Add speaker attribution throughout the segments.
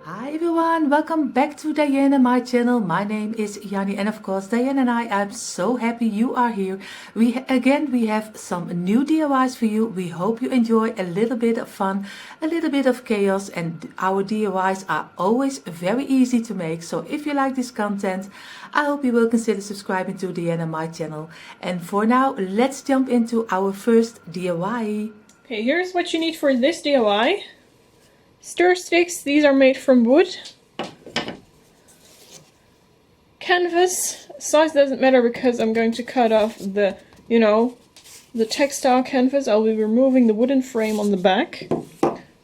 Speaker 1: Hi everyone, welcome back to Dyanne and my channel. My name is Janny and of course Dyanne and I'm so happy you are here. We have some new DIYs for you. We hope you enjoy a little bit of fun, a little bit of chaos, and our DIYs are always very easy to make. So if you like this content, I hope you will consider subscribing to Dyanne and my channel. And for now, let's jump into our first DIY.
Speaker 2: Okay, here's what you need for this DIY. Stir sticks, these are made from wood. Canvas, size doesn't matter because I'm going to cut off the, the textile canvas. I'll be removing the wooden frame on the back.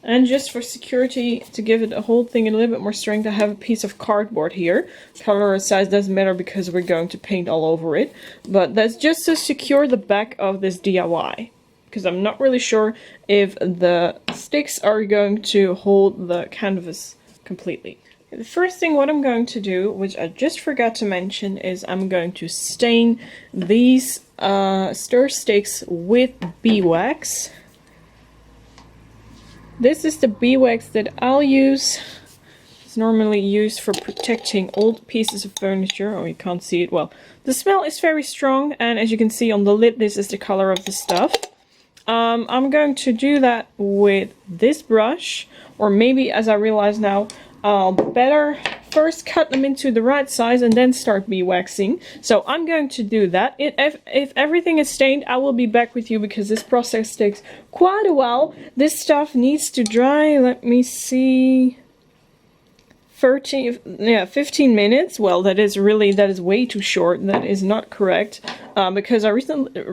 Speaker 2: And just for security, to give it a whole thing a little bit more strength, I have a piece of cardboard here. Color or size doesn't matter because we're going to paint all over it. But that's just to secure the back of this DIY. Because I'm not really sure if the sticks are going to hold the canvas completely. The first thing what I'm going to do, which I just forgot to mention, is I'm going to stain these stir sticks with beeswax. This is the beeswax that I'll use. It's normally used for protecting old pieces of furniture. Oh, you can't see it. Well, the smell is very strong, and as you can see on the lid, this is the color of the stuff. I'm going to do that with this brush, or maybe, as I realize now, I'll better first cut them into the right size and then start beeswaxing. So I'm going to do that. If everything is stained, I will be back with you because this process takes quite a while. This stuff needs to dry, let me see, 15 minutes. Well, that is way too short. That is not correct. Because I recently,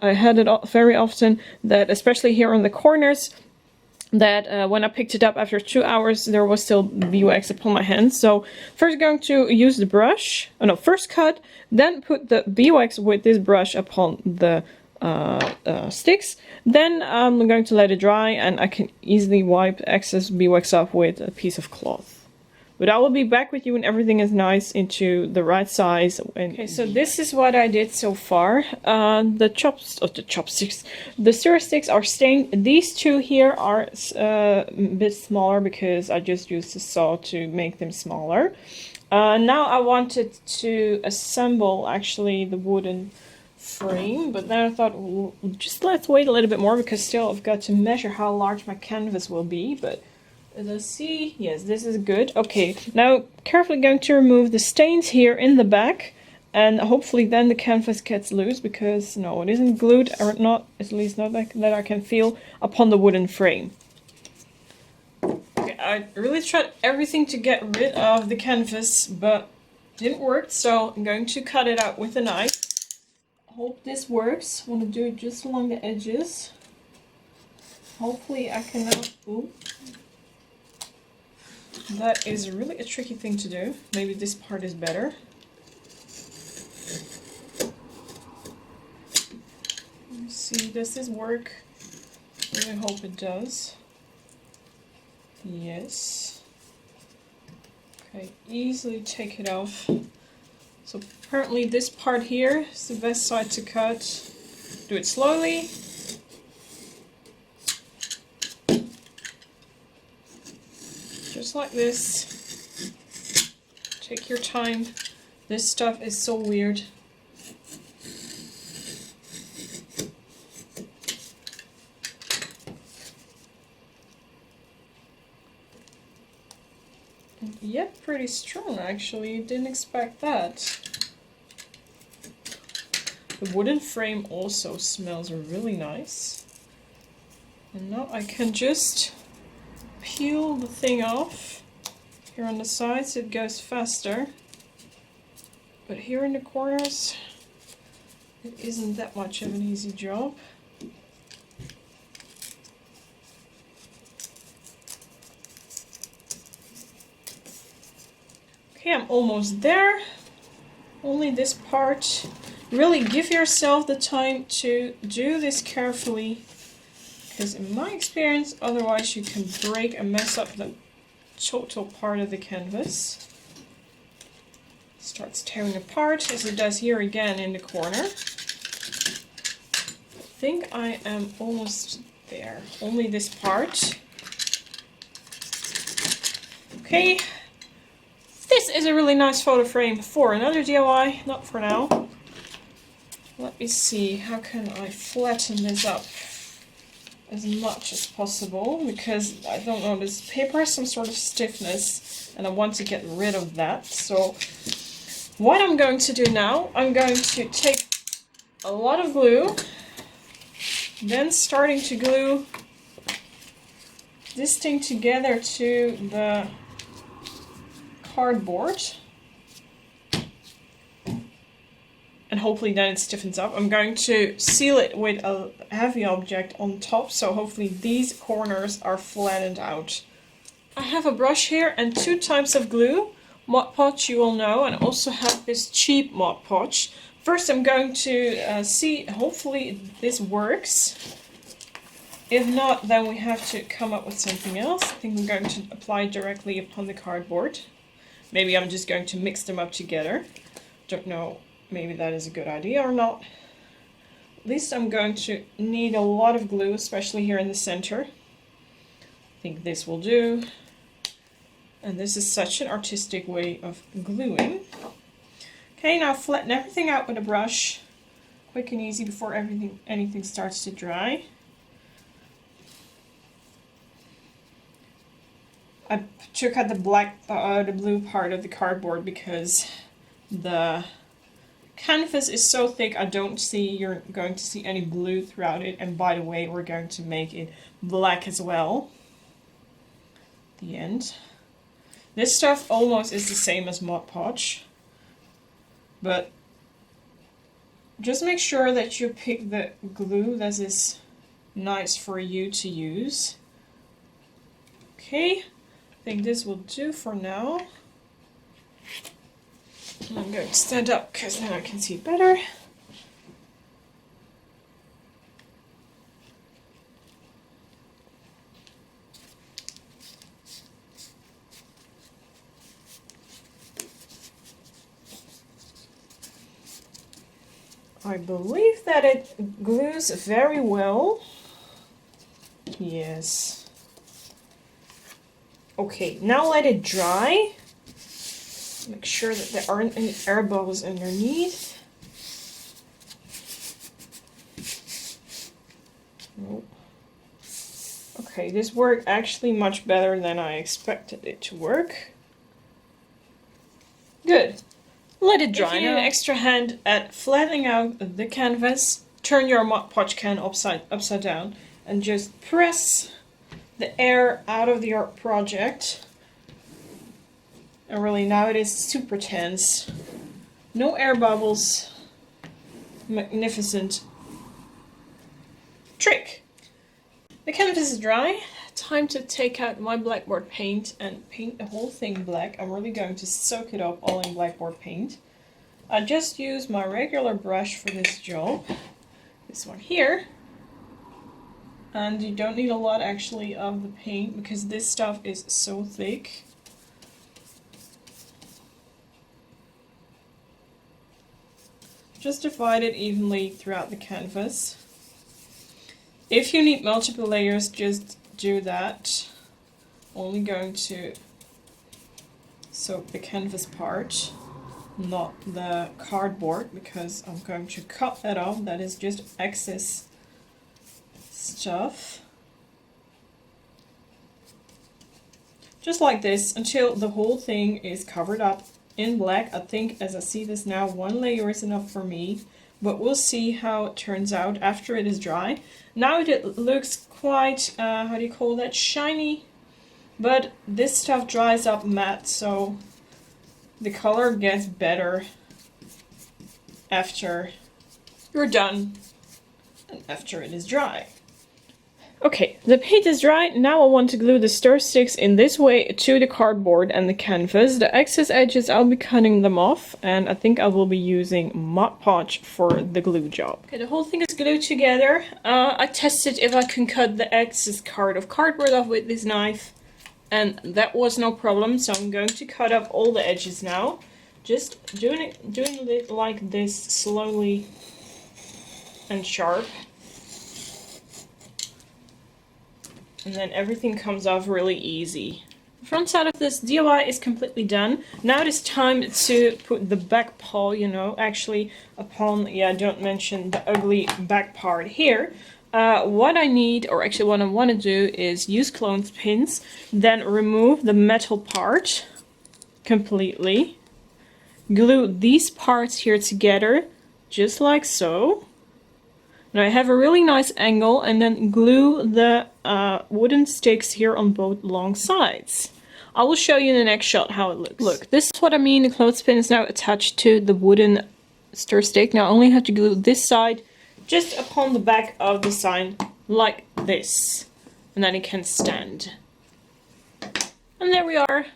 Speaker 2: I had it very often that, especially here on the corners, that when I picked it up after 2 hours, there was still beeswax upon my hands. So first going to use the brush, first cut, then put the beeswax with this brush upon the sticks. Then I'm going to let it dry, and I can easily wipe excess beeswax off with a piece of cloth. But I will be back with you when everything is nice into the right size. Okay, so this is what I did so far. The chopsticks, the stir sticks are stained. These two here are a bit smaller because I just used a saw to make them smaller. Now I wanted to assemble actually the wooden frame, but then I thought, well, just let's wait a little bit more because still I've got to measure how large my canvas will be. But let's see. Yes, this is good. Okay, now carefully going to remove the stains here in the back, and hopefully then the canvas gets loose because no, it isn't glued, or not, at least not that I can feel, upon the wooden frame. Okay, I really tried everything to get rid of the canvas, but it didn't work, so I'm going to cut it out with a knife. Hope this works. I want to do it just along the edges. Hopefully I can ooh. That is really a tricky thing to do. Maybe this part is better. Let me see, does this work? I really hope it does. Yes. Okay, easily take it off. So apparently this part here is the best side to cut. Do it slowly. Just like this. Take your time. This stuff is so weird. And yet pretty strong actually. Didn't expect that. The wooden frame also smells really nice. And now I can just peel the thing off. Here on the sides it goes faster, but here in the corners it isn't that much of an easy job. Okay, I'm almost there. Only this part. Really give yourself the time to do this carefully, because in my experience, otherwise you can break and mess up the total part of the canvas. Starts tearing apart, as it does here again in the corner. I think I am almost there. Only this part. Okay, this is a really nice photo frame for another DIY, not for now. Let me see, how can I flatten this up as much as possible, because I don't know, this paper has some sort of stiffness and I want to get rid of that. So what I'm going to do now, I'm going to take a lot of glue, then starting to glue this thing together to the cardboard, and hopefully then it stiffens up. I'm going to seal it with a heavy object on top, so hopefully these corners are flattened out. I have a brush here and 2 types of glue. Mod Podge, you will know, and also have this cheap Mod Podge. First I'm going to see, hopefully this works. If not, then we have to come up with something else. I think I'm going to apply it directly upon the cardboard. Maybe I'm just going to mix them up together. Don't know, maybe that is a good idea or not. At least I'm going to need a lot of glue, especially here in the center. I think this will do. And this is such an artistic way of gluing. Okay, now flatten everything out with a brush. Quick and easy before anything starts to dry. I took out the the blue part of the cardboard because the canvas is so thick. You're going to see any blue throughout it. And by the way, we're going to make it black as well. The end. This stuff almost is the same as Mod Podge, but just make sure that you pick the glue that is nice for you to use. Okay. I think this will do for now. I'm going to stand up because then I can see better. I believe that it glues very well. Yes. Okay, now let it dry. Make sure that there aren't any air bubbles underneath. Nope. Okay, this worked actually much better than I expected it to work. Good. Let it dry. If you need an extra hand at flattening out the canvas, turn your Mod Podge can upside down and just press the air out of the art project. And really now it is super tense. No air bubbles. Magnificent trick. The canvas is dry. Time to take out my blackboard paint and paint the whole thing black. I'm really going to soak it up all in blackboard paint. I just use my regular brush for this job. This one here. And you don't need a lot actually of the paint because this stuff is so thick. Just divide it evenly throughout the canvas. If you need multiple layers, just do that. Only going to soak the canvas part, not the cardboard, because I'm going to cut that off. That is just excess stuff. Just like this until the whole thing is covered up in black. I think as I see this now, 1 layer is enough for me, but we'll see how it turns out after it is dry. Now it looks quite, how do you call that, shiny, but this stuff dries up matte, so the color gets better after you're done and after it is dry. Okay, the paint is dry. Now I want to glue the stir sticks in this way to the cardboard and the canvas. The excess edges, I'll be cutting them off, and I think I will be using Mod Podge for the glue job. Okay, the whole thing is glued together. I tested if I can cut the excess cardboard off with this knife, and that was no problem, so I'm going to cut up all the edges now. Just doing it like this, slowly and sharp. And then everything comes off really easy. The front side of this DIY is completely done. Now it is time to put the back paw, you know, actually upon, yeah, don't mention the ugly back part here. What I need, or actually what I want to do, is use clothespins, then remove the metal part completely. Glue these parts here together, just like so. Now I have a really nice angle, and then glue the wooden sticks here on both long sides. I will show you in the next shot how it looks. Look, this is what I mean. The clothespin is now attached to the wooden stir stick. Now I only have to glue this side just upon the back of the sign like this. And then it can stand. And there we are.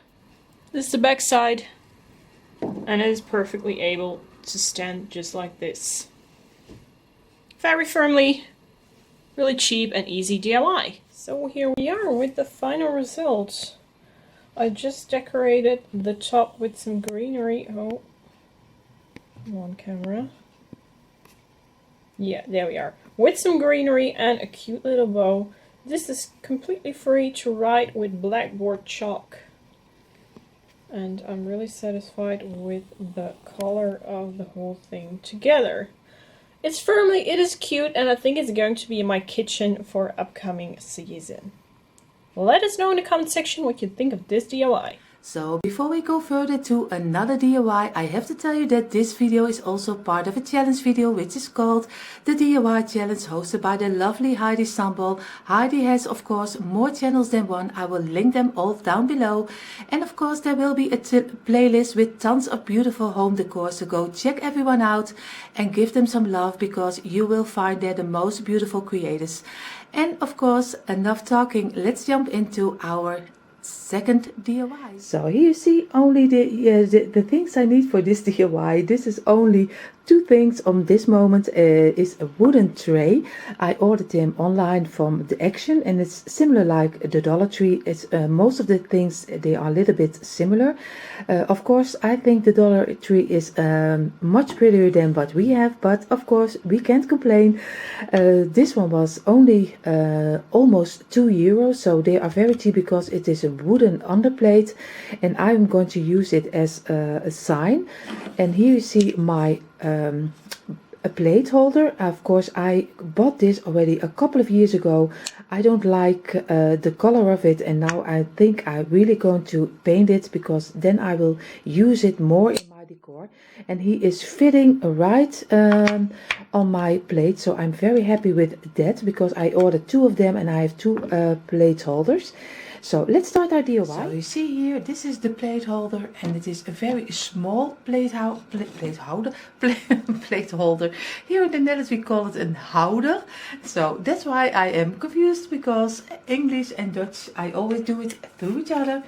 Speaker 2: This is the back side. And it is perfectly able to stand just like this. Very firmly, really cheap and easy DIY. So here we are with the final result. I just decorated the top with some greenery. Oh, on camera. Yeah, there we are. With some greenery and a cute little bow. This is completely free to write with blackboard chalk. And I'm really satisfied with the color of the whole thing together. It is cute, and I think it's going to be in my kitchen for upcoming season. Let us know in the comment section what you think of this DIY.
Speaker 1: So before we go further to another DIY, I have to tell you that this video is also part of a challenge video which is called the DIY Challenge, hosted by the lovely Heidi Sambol. Heidi has of course more channels than one. I will link them all down below. And of course there will be a playlist with tons of beautiful home decor, so go check everyone out and give them some love, because you will find there the most beautiful creators. And of course, enough talking, let's jump into our second DIY. So here you see only the things I need for this DIY. This is only two things on this moment. Is a wooden tray. I ordered them online from the Action, and it's similar like the Dollar Tree. It's most of the things, they are a little bit similar. Of course, I think the Dollar Tree is much prettier than what we have, but of course we can't complain. This one was only almost €2, so they are very cheap because it is a wooden underplate, and I'm going to use it as a sign. And here you see my a plate holder. Of course I bought this already a couple of years ago. I don't like the color of it, and now I think I'm really going to paint it, because then I will use it more in my decor. And he is fitting right on my plate, so I'm very happy with that, because I ordered two of them and I have two plate holders. So let's start our DIY. So you see here, this is the plate holder, and it is a very small plate holder. Here in the Netherlands we call it een houder. So that's why I am confused, because English and Dutch, I always do it through each other.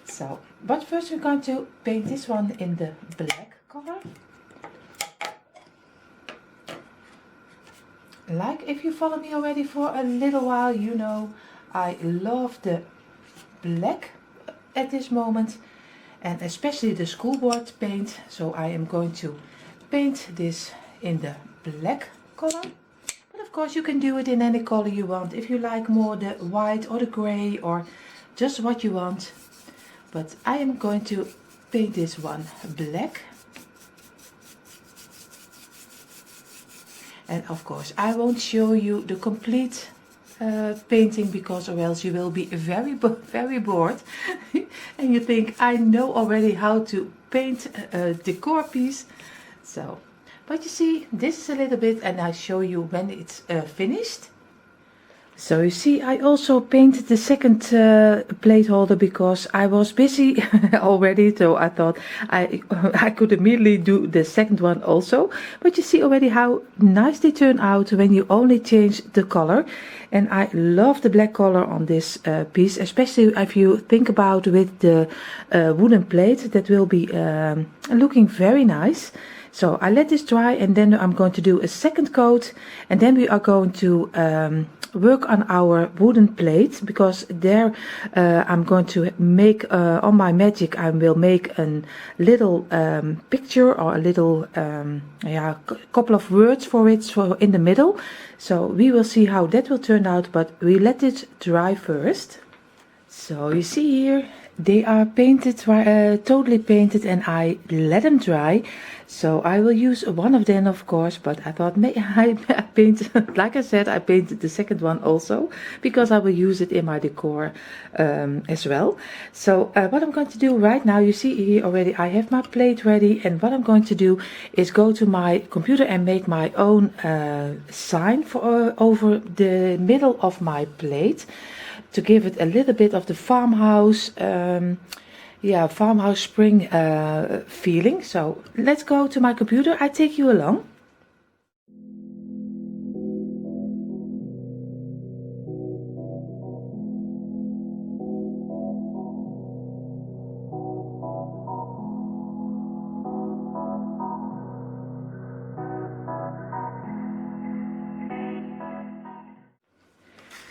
Speaker 1: So, but first we're going to paint this one in the black color. Like if you follow me already for a little while, you know I love the black at this moment, and especially the school board paint. So I am going to paint this in the black color, but of course you can do it in any color you want, if you like more the white or the gray or just what you want. But I am going to paint this one black. And of course I won't show you the complete painting, because or else you will be very bored and you think I know already how to paint a decor piece. So, but you see, this is a little bit, and I show you when it's finished. So you see, I also painted the second plate holder because I was busy already, so I thought I could immediately do the second one also. But you see already how nice they turn out when you only change the color. And I love the black color on this piece, especially if you think about with the wooden plate, that will be looking very nice. So I let this dry, and then I'm going to do a second coat, and then we are going to work on our wooden plate, because there I'm going to make on my magic, I will make a little picture or a little couple of words for it, so in the middle. So we will see how that will turn out, but we let it dry first. So you see here, they are painted, totally painted, and I let them dry. So I will use one of them, of course, but I thought I paint, like I said, I painted the second one also because I will use it in my decor as well. So what I'm going to do right now, you see here already, I have my plate ready, and what I'm going to do is go to my computer and make my own sign for over the middle of my plate to give it a little bit of the farmhouse. Yeah, farmhouse spring feeling. So let's go to my computer. I take you along.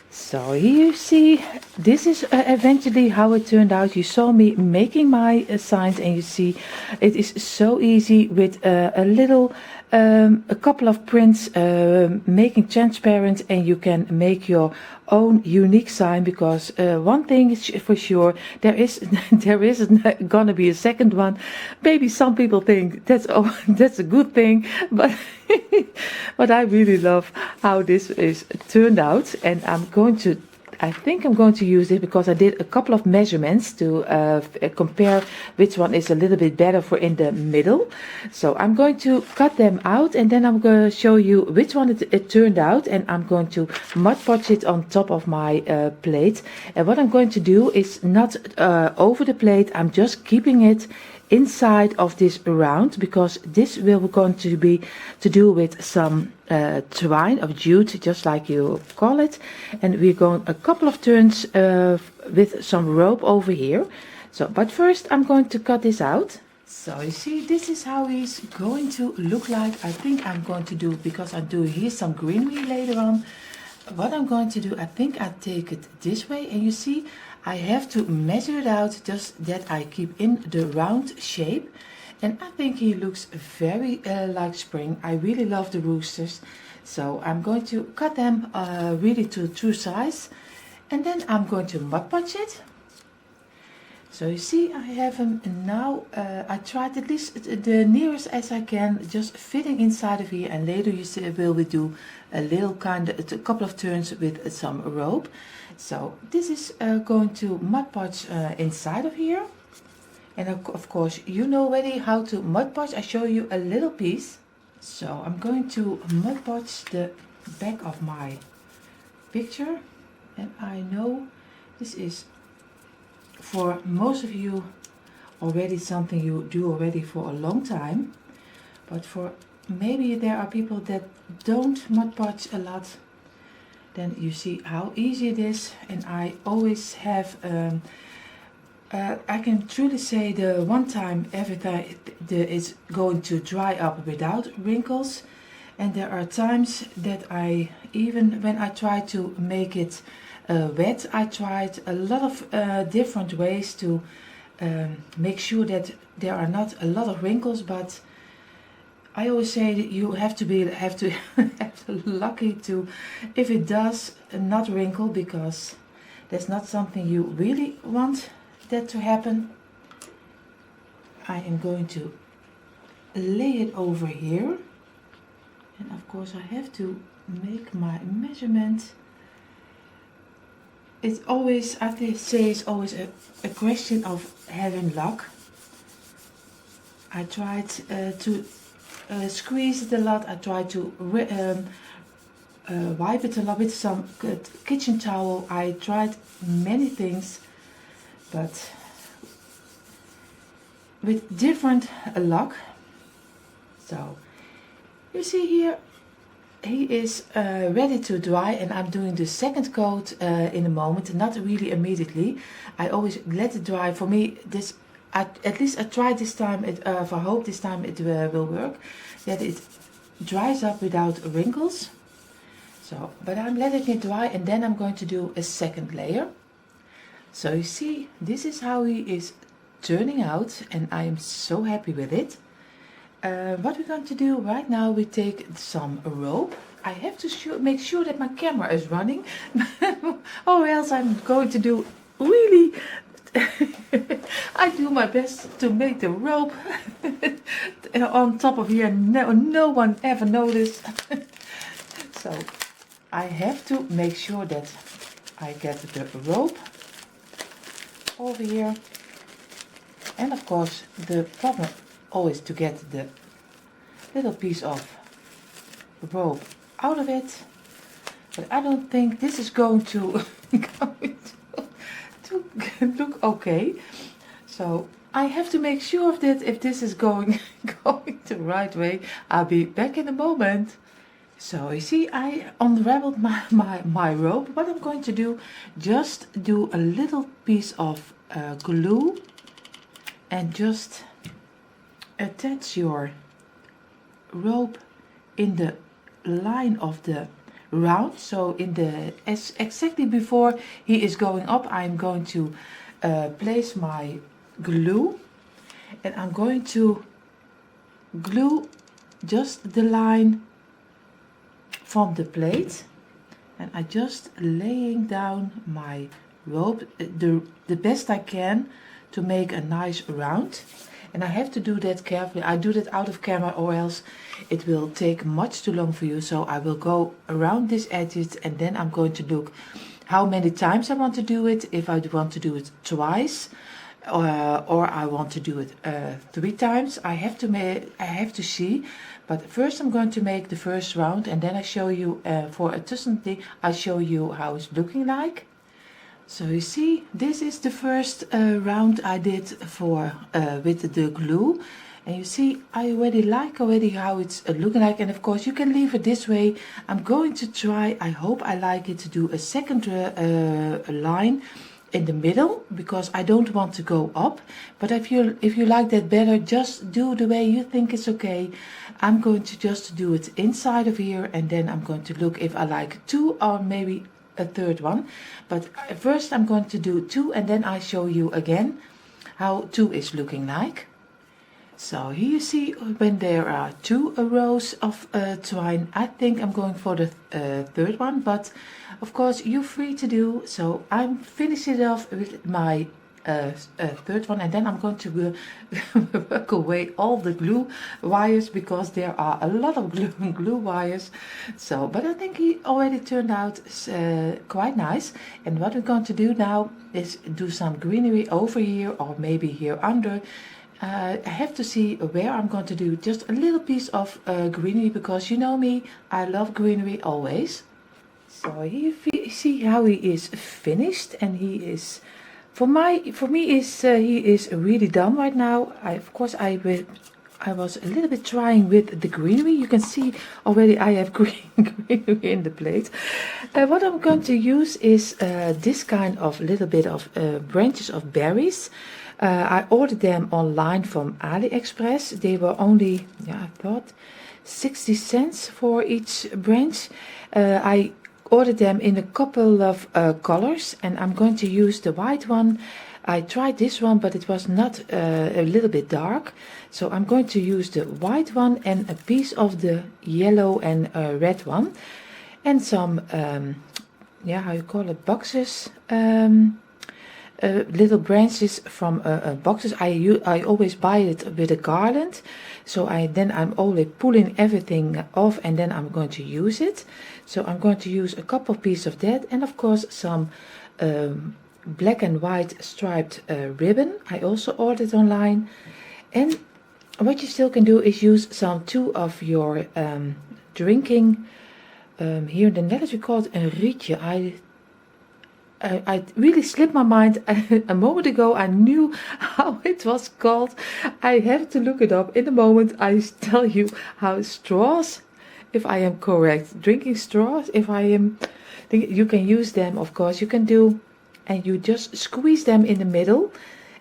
Speaker 1: So here you see, this is eventually how it turned out. You saw me making my signs, and you see it is so easy with a little, a couple of prints, making transparent, and you can make your own unique sign, because one thing is for sure, there isn't gonna be a second one. Maybe some people think that's a good thing, but but I really love how this is turned out, and I think I'm going to use it because I did a couple of measurements to compare which one is a little bit better for in the middle. So I'm going to cut them out, and then I'm going to show you which one it turned out, and I'm going to Mod Podge it on top of my plate. And what I'm going to do is not over the plate, I'm just keeping it inside of this round, because this will going to be to do with some twine of jute, just like you call it, and we're going a couple of turns with some rope over here. So but first I'm going to cut this out. So you see, this is how he's going to look like. I think I'm going to do, because I do here some greenery later on, what I'm going to do, I think I take it this way, and you see I have to measure it out just that I keep in the round shape, and I think he looks very like spring. I really love the roosters, so I'm going to cut them really to true size, and then I'm going to Mod Podge it. So you see, I have them now. I tried at least the nearest as I can, just fitting inside of here, and later you see will we do a little a couple of turns with some rope. So this is going to Mod Podge inside of here, and of course you know already how to Mod Podge. I show you a little piece. So I'm going to Mod Podge the back of my picture, and I know this is for most of you already something you do already for a long time, but for maybe there are people that don't Mod Podge a lot, then you see how easy it is. And I always have I can truly say the one time everything it's going to dry up without wrinkles, and there are times that I, even when I try to make it wet, I tried a lot of different ways to make sure that there are not a lot of wrinkles, but I always say that you have to be lucky to, if it does not wrinkle, because that's not something you really want that to happen. I am going to lay it over here, and of course I have to make my measurement. It's always, I say it's always a question of having luck. I tried to squeeze it a lot. I tried to wipe it a lot with some kitchen towel. I tried many things, but with different luck. So you see here, he is ready to dry, and I'm doing the second coat in a moment, not really immediately. I always let it dry. For me, this at least I tried this time. I hope this time it will work, that it dries up without wrinkles. So, but I'm letting it dry, and then I'm going to do a second layer. So you see, this is how he is turning out, and I am so happy with it. What we're going to do right now, we take some rope. I have to make sure that my camera is running, or else I'm going to do really I do my best to make the rope on top of here. No one ever noticed. So I have to make sure that I get the rope over here. And of course the problem always to get the little piece of rope out of it. But I don't think this is going to, to look okay. So I have to make sure of that if this is going the right way. I'll be back in a moment. So you see, I unraveled my rope. What I'm going to do, just do a little piece of glue and just attach your rope in the line of the round. So in the exactly before he is going up, I'm going to place my glue, and I'm going to glue just the line from the plate, and I just laying down my rope the best I can to make a nice round. And I have to do that carefully. I do that out of camera, or else it will take much too long for you. So I will go around these edges, and then I'm going to look how many times I want to do it. If I want to do it twice, or I want to do it 3 times, I have to see. But first I'm going to make the first round, and then I show you for a thing. I show you how it's looking like. So you see, this is the first round I did for with the glue, and you see I like how it's looking like. And of course you can leave it this way. I'm going to try, I hope I like it, to do a second line in the middle, because I don't want to go up. But if you like that better, just do the way you think is okay. I'm going to just do it inside of here, and then I'm going to look if I like 2 or maybe a third one. But first I'm going to do 2, and then I show you again how 2 is looking like. So here you see, when there are 2 rows of twine, I think I'm going for the third one, but of course you're free to do. So I'm finishing it off with my third one, and then I'm going to work away all the glue wires, because there are a lot of glue wires. So, but I think he already turned out quite nice. And what we're going to do now is do some greenery over here, or maybe here under. I have to see where I'm going to do just a little piece of greenery, because you know me, I love greenery always. So here you see how he is finished, and he is, for me he is really done right now. I was a little bit trying with the greenery. You can see already I have greenery in the plate. What I'm going to use is this kind of little bit of branches of berries. I ordered them online from AliExpress. They were only, I thought, 60 cents for each branch. I ordered them in a couple of colors, and I'm going to use the white one. I tried this one, but it was not a little bit dark. So I'm going to use the white one and a piece of the yellow and red one. And some, how you call it, boxes. Little branches from boxes. I always buy it with a garland, so I'm only pulling everything off, and then I'm going to use it. So I'm going to use a couple of pieces of that, and of course some black and white striped ribbon. I also ordered online. And what you still can do is use some 2 of your drinking. Here in the Netherlands we call it een rietje. I really slipped my mind. A moment ago I knew how it was called. I have to look it up. In a moment I tell you how straws, if I am correct, drinking straws, if I am, you can use them, of course you can do, and you just squeeze them in the middle,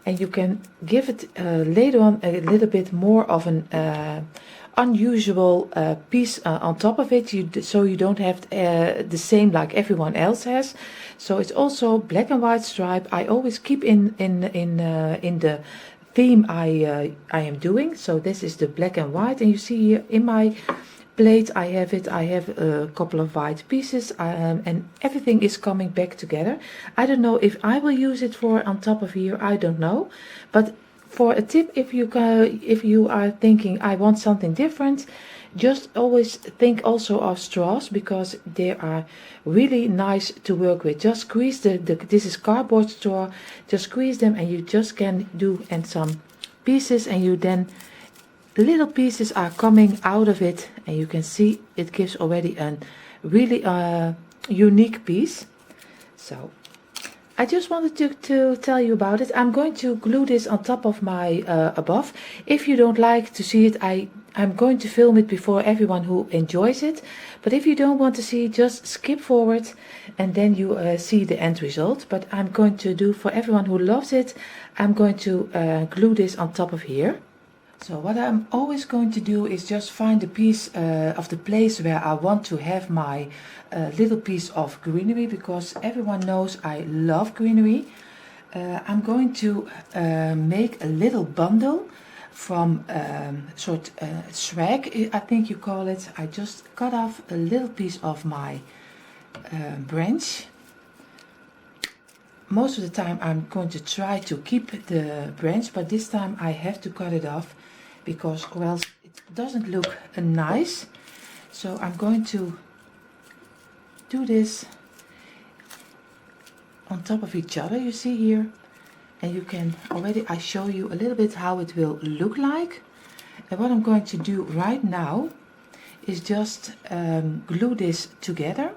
Speaker 1: and you can give it later on a little bit more of an unusual piece on top of it, so you don't have the same like everyone else has. So it's also black and white stripe. I always keep in the theme I am doing. So this is the black and white, and you see here in my plate, I have a couple of white pieces, and everything is coming back together. I don't know if I will use it for on top of here, I don't know. But for a tip, if you are thinking I want something different, just always think also of straws, because they are really nice to work with. Just squeeze this is cardboard straw, just squeeze them and you just can do and some pieces, and you then little pieces are coming out of it, and you can see it gives already a really unique piece. So I just wanted to tell you about it. I'm going to glue this on top of my above. If you don't like to see it, I'm going to film it before everyone who enjoys it. But if you don't want to see, just skip forward and then you see the end result. But I'm going to do for everyone who loves it, I'm going to glue this on top of here. So what I'm always going to do is just find a piece of the place where I want to have my little piece of greenery, because everyone knows I love greenery. I'm going to make a little bundle from swag, I think you call it. I just cut off a little piece of my branch. Most of the time I'm going to try to keep the branch, but this time I have to cut it off, because or else it doesn't look nice. So I'm going to do this on top of each other, you see here, and you can already, I show you a little bit how it will look like. And what I'm going to do right now is just glue this together.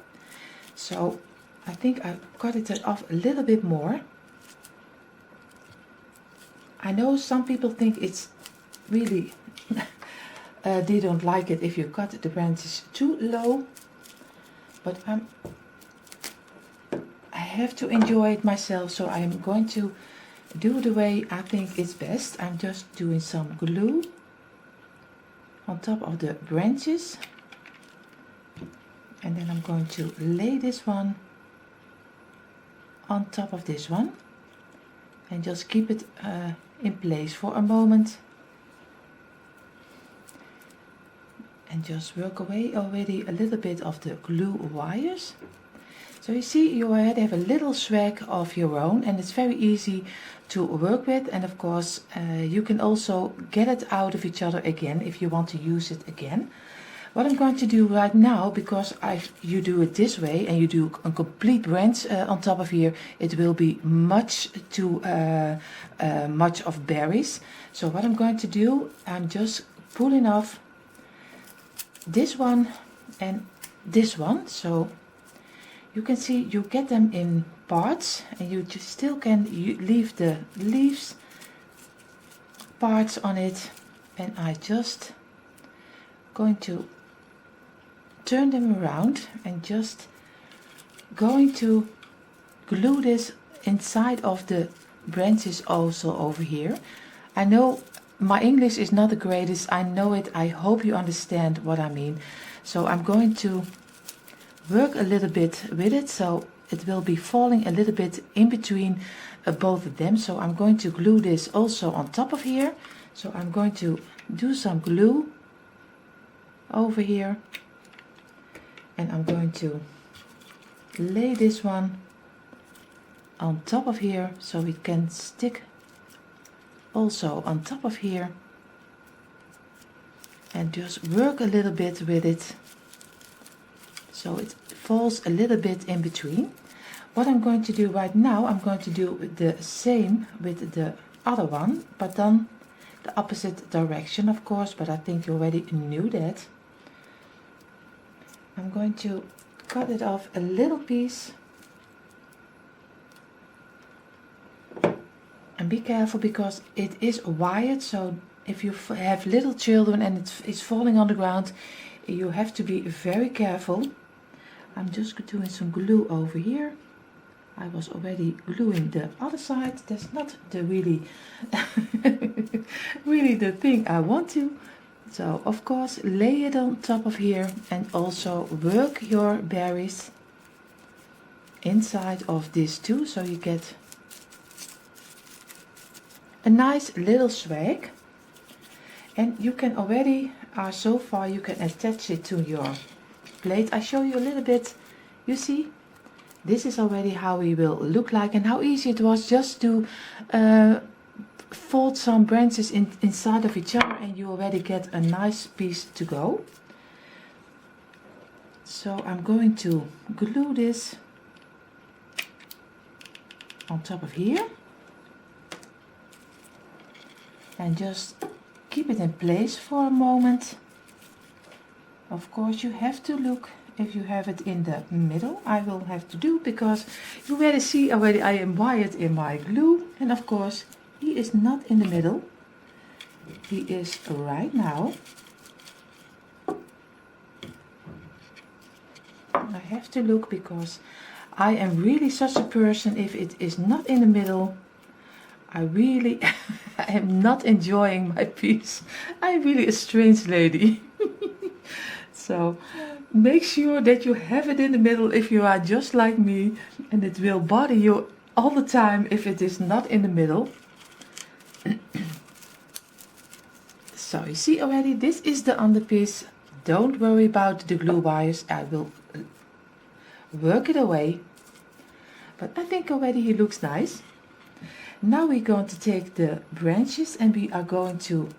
Speaker 1: So I think I cut it off a little bit more. I know some people think it's really they don't like it if you cut the branches too low, but I have to enjoy it myself, so I'm going to do the way I think it's best. I'm just doing some glue on top of the branches, and then I'm going to lay this one on top of this one and just keep it in place for a moment. And just work away already a little bit of the glue wires. So you see, you already have a little swag of your own, and it's very easy to work with. And of course you can also get it out of each other again if you want to use it again. What I'm going to do right now, because you do it this way and you do a complete branch on top of here, it will be much too much of berries. So what I'm going to do, I'm just pulling off this one and this one, so you can see you get them in parts, and you just still can leave the leaves parts on it, and I just going to turn them around and just going to glue this inside of the branches also over here. I know my English is not the greatest, I know it, I hope you understand what I mean. So I'm going to work a little bit with it, so it will be falling a little bit in between both of them. So I'm going to glue this also on top of here. So I'm going to do some glue over here, and I'm going to lay this one on top of here so it can stick also on top of here, and just work a little bit with it so it falls a little bit in between. What I'm going to do right now, I'm going to do the same with the other one, but then the opposite direction, of course, but I think you already knew that. I'm going to cut it off a little piece. And be careful, because it is wired, so if you have little children and it's falling on the ground, you have to be very careful. I'm just doing some glue over here. I was already gluing the other side. That's not the really really the thing I want to. So of course lay it on top of here, and also work your berries inside of this too, so you get a nice little swag. And you can already are so far, you can attach it to your plate. I show you a little bit. You see, this is already how we will look like, and how easy it was just to fold some branches inside of each other, and you already get a nice piece to go. So I'm going to glue this on top of here and just keep it in place for a moment. Of course, you have to look if you have it in the middle. I will have to do, because you already see already I am wired in my glue, and of course he is not in the middle. He is right now. I have to look, because I am really such a person, if it is not in the middle, I really am not enjoying my piece. I'm really a strange lady. So make sure that you have it in the middle if you are just like me, and it will bother you all the time if it is not in the middle. So you see already, this is the underpiece. Don't worry about the glue wires. I will work it away. But I think already he looks nice. Now we're going to take the branches and we are going to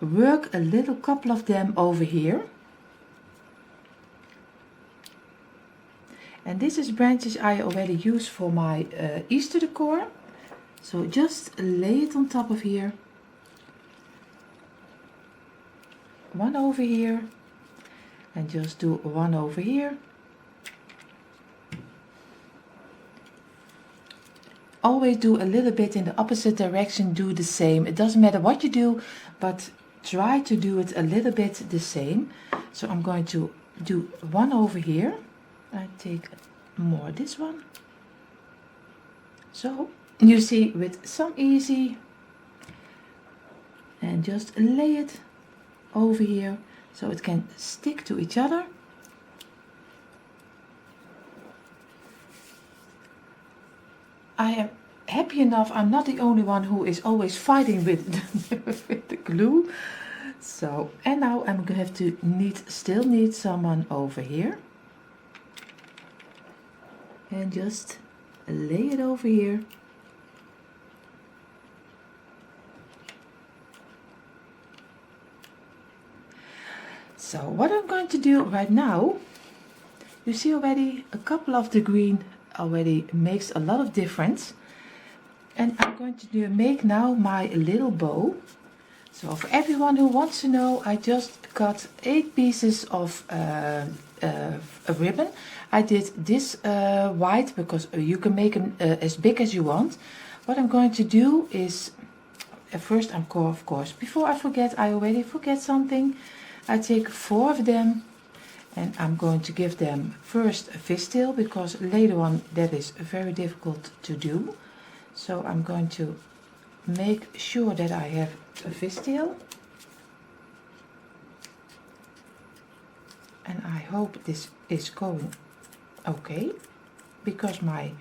Speaker 1: work a little couple of them over here. And this is branches I already used for my Easter decor. So just lay it on top of here. One over here. And just do one over here. Always do a little bit in the opposite direction, do the same. It doesn't matter what you do, but try to do it a little bit the same. So I'm going to do one over here. I take more this one. So you see, with some easy, and just lay it over here so it can stick to each other. I am happy enough, I'm not the only one who is always fighting with with the glue. So, and now I'm going to have to still need someone over here. And just lay it over here. So what I'm going to do right now, you see already a couple of the green already makes a lot of difference. And I'm going to make now my little bow. So for everyone who wants to know, I just cut 8 pieces of a ribbon. I did this white because you can make them as big as you want. What I'm going to do is, first of course, before I forget, I already forget something. I take 4 of them and I'm going to give them first a fishtail, because later on that is very difficult to do. So I'm going to make sure that I have a fishtail. And I hope this is going okay, because my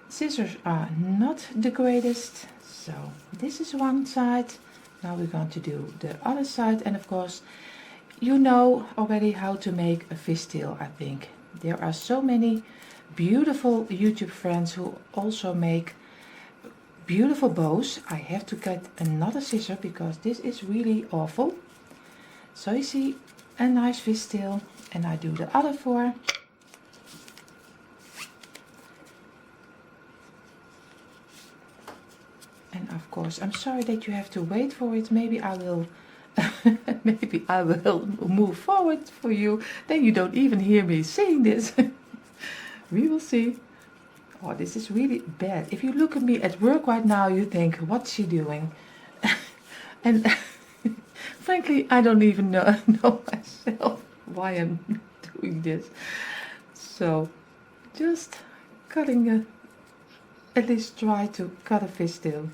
Speaker 1: scissors are not the greatest. So this is one side. Now we're going to do the other side, and of course you know already how to make a fishtail. I think there are so many beautiful YouTube friends who also make beautiful bows. I have to get another scissor because this is really awful. So you see a nice fishtail, and I do the other 4. And of course, I'm sorry that you have to wait for it. Maybe I will maybe I will move forward for you, then you don't even hear me saying this. We will see. Oh, this is really bad. If you look at me at work right now, you think, what's she doing? And frankly, I don't even know myself why I'm doing this. So just cutting at least try to cut a fishtail.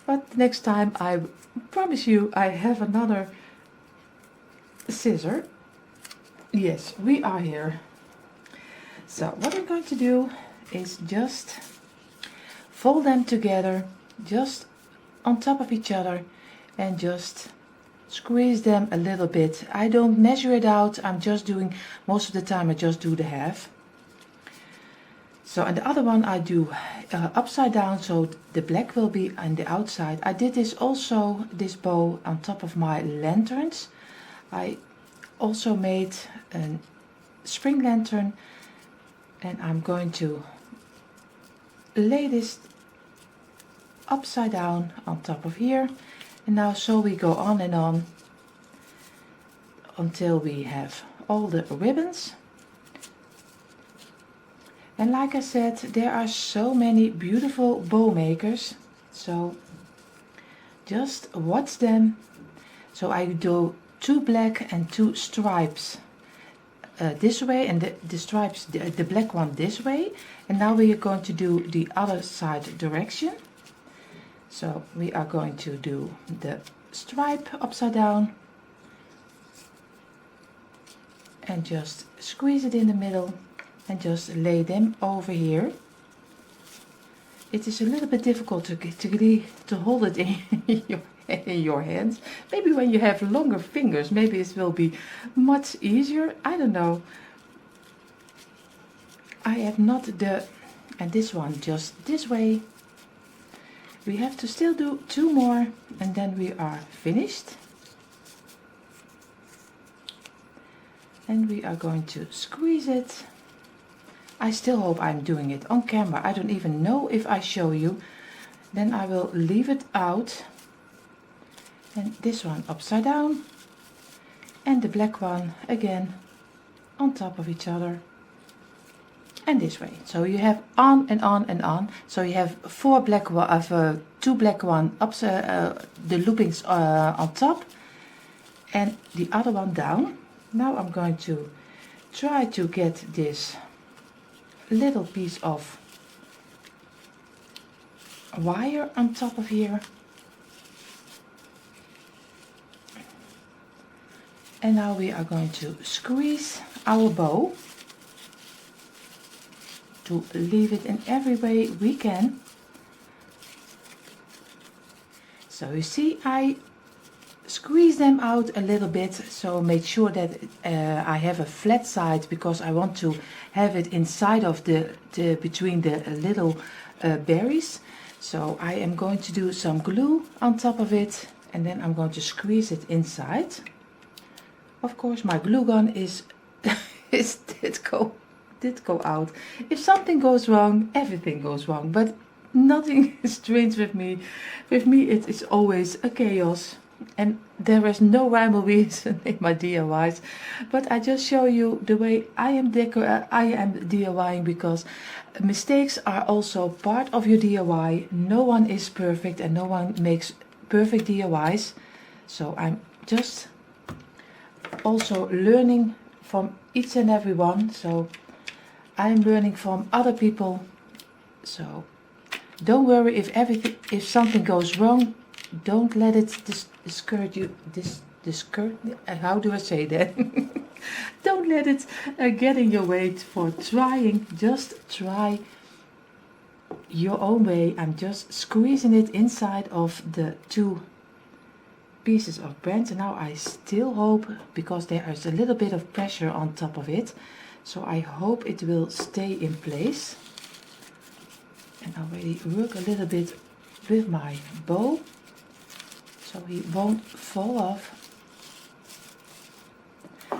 Speaker 1: But next time, I promise you, I have another scissor. Yes, we are here. So what I'm going to do is just fold them together, just on top of each other, and just squeeze them a little bit. I don't measure it out, I'm just doing, most of the time I just do the half. So, and the other one I do upside down, so the black will be on the outside. I did this also, this bow on top of my lanterns. I also made a spring lantern, and I'm going to lay this upside down on top of here. And now so we go on and on until we have all the ribbons. And like I said, there are so many beautiful bow makers, so just watch them. So I do 2 black and 2 stripes this way, and the stripes, the black one this way. And now we are going to do the other side direction. So we are going to do the stripe upside down and just squeeze it in the middle and just lay them over here. It is a little bit difficult to hold it in your hands. Maybe when you have longer fingers, maybe it will be much easier. I don't know. I have not the, and this one just this way. We have to still do 2 more and then we are finished. And we are going to squeeze it. I still hope I'm doing it on camera. I don't even know if I show you. Then I will leave it out. And this one upside down. And the black one again on top of each other. And this way. So you have on and on and on. So you have 4 black one, 2 black one up, the loopings on top, and the other one down. Now I'm going to try to get this little piece of wire on top of here. And now we are going to squeeze our bow to leave it in every way we can. So you see, I squeeze them out a little bit, so make sure that I have a flat side, because I want to have it inside of the between the little berries. So I am going to do some glue on top of it, and then I'm going to squeeze it inside. Of course my glue gun is did go out. If something goes wrong, everything goes wrong, but nothing is strange with me. With me it is always a chaos, and there is no rhyme or reason in my DIYs, but I just show you the way I am DIYing, because mistakes are also part of your DIY. No one is perfect and no one makes perfect DIYs, so I'm just also learning from each and every one. So I'm learning from other people, so don't worry if something goes wrong. Don't let it discourage you. How do I say that? Don't let it get in your way for trying. Just try your own way. I'm just squeezing it inside of the 2 pieces of branch, and now I still hope, because there is a little bit of pressure on top of it, so I hope it will stay in place. And I already work a little bit with my bow so he won't fall off.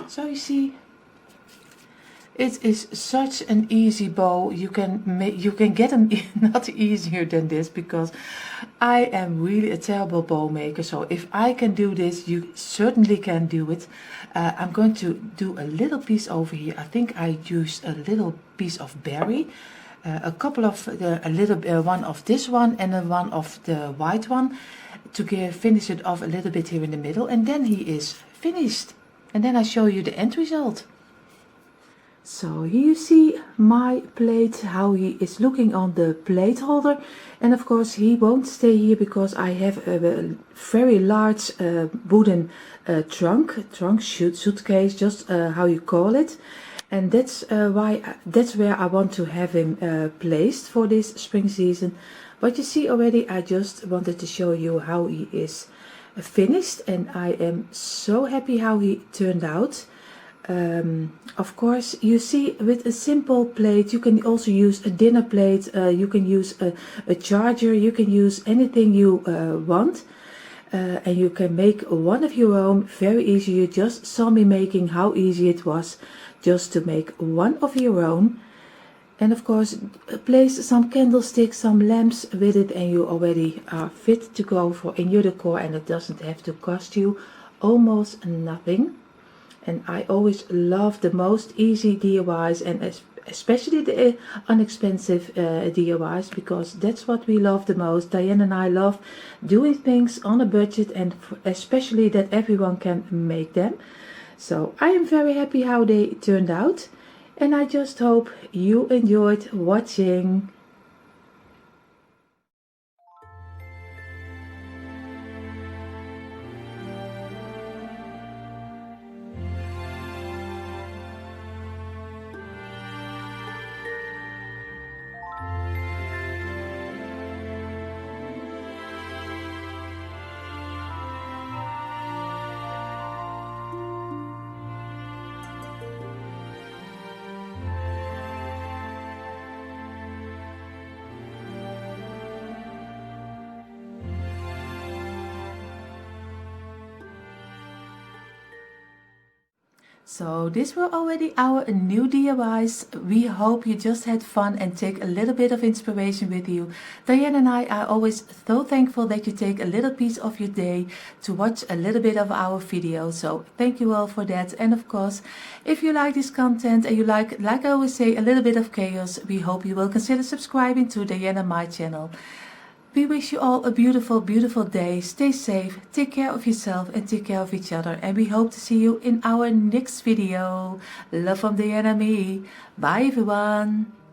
Speaker 1: So you see, it is such an easy bow. You can get them not easier than this, because I am really a terrible bow maker. So if I can do this, you certainly can do it. I'm going to do a little piece over here. I think I used a little piece of berry, a couple of one of this one and one of the white one, to finish it off a little bit here in the middle, and then he is finished. And then I show you the end result. So here you see my plate, how he is looking on the plate holder. And of course he won't stay here, because I have a very large wooden suitcase, just how you call it. And that's where I want to have him placed for this spring season. But you see already, I just wanted to show you how he is finished, and I am so happy how he turned out. Of course, you see, with a simple plate you can also use a dinner plate, you can use a charger, you can use anything you want, and you can make one of your own very easy. You just saw me making how easy it was just to make one of your own. And of course, place some candlesticks, some lamps with it, and you already are fit to go for in your decor, and it doesn't have to cost you almost nothing. And I always love the most easy DIYs, and especially the inexpensive DIYs, because that's what we love the most. Dyanne and I love doing things on a budget, and especially that everyone can make them. So I am very happy how they turned out, and I just hope you enjoyed watching. So these were already our new DIYs. We hope you just had fun and take a little bit of inspiration with you. Dyanne and I are always so thankful that you take a little piece of your day to watch a little bit of our videos. So thank you all for that. And of course, if you like this content and you like I always say, a little bit of chaos, we hope you will consider subscribing to Dyanne and my channel. We wish you all a beautiful, beautiful day. Stay safe, take care of yourself and take care of each other. And we hope to see you in our next video. Love from Dyanne and me. Bye everyone.